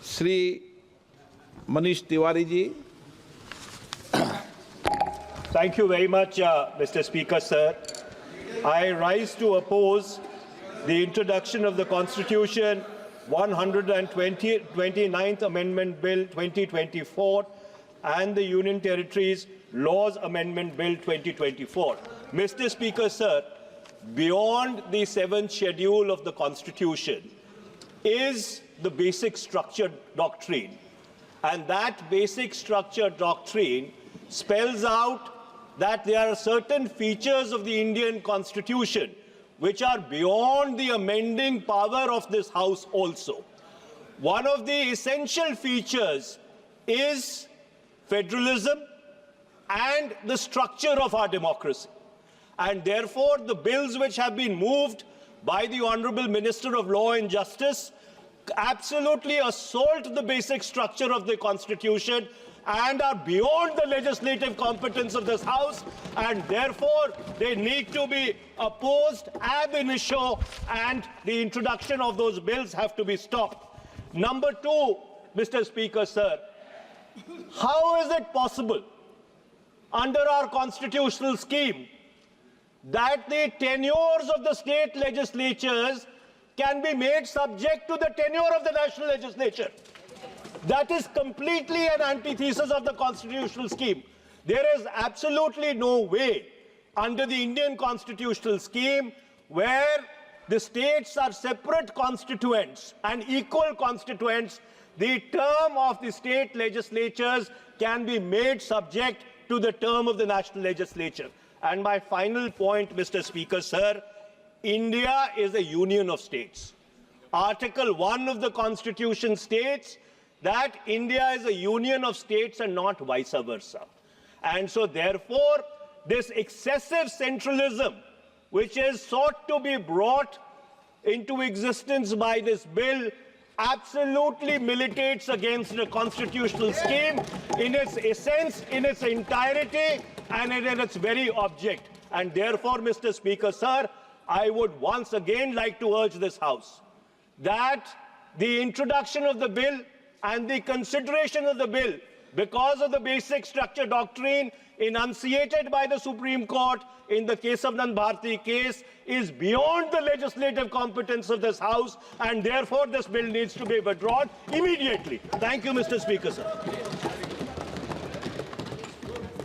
Sri Manish Tiwari ji. Thank you very much, Mr. Speaker, sir. I rise to oppose the introduction of the Constitution 129th Amendment Bill 2024 and the Union Territories Laws Amendment Bill 2024. Mr. Speaker, sir, beyond the 7th schedule of the Constitution is the basic structure doctrine. And that basic structure doctrine spells out that there are certain features of the Indian Constitution which are beyond the amending power of this House also. One of the essential features is federalism and the structure of our democracy. And therefore, the bills which have been moved by the Honorable Minister of Law and Justice absolutely assault the basic structure of the Constitution and are beyond the legislative competence of this House, and therefore they need to be opposed ab initio, and the introduction of those bills have to be stopped. Number two, Mr. Speaker, sir, how is it possible under our constitutional scheme that the tenures of the state legislatures can be made subject to the tenure of the national legislature? That is completely an antithesis of the constitutional scheme. There is absolutely no way under the Indian constitutional scheme where the states are separate constituents and equal constituents, the term of the state legislatures can be made subject to the term of the national legislature. And my final point, Mr. Speaker, sir, India is a union of states. Article 1 of the Constitution states that India is a union of states and not vice versa. And so therefore, this excessive centralism, which is sought to be brought into existence by this bill, absolutely militates against the constitutional scheme in its essence, in its entirety, and in its very object. And therefore, Mr. Speaker, sir, I would once again like to urge this House that the introduction of the bill and the consideration of the bill, because of the basic structure doctrine enunciated by the Supreme Court in the Kesavanand Bharti case, is beyond the legislative competence of this House, and therefore this bill needs to be withdrawn immediately. Thank you, Mr. Speaker, sir.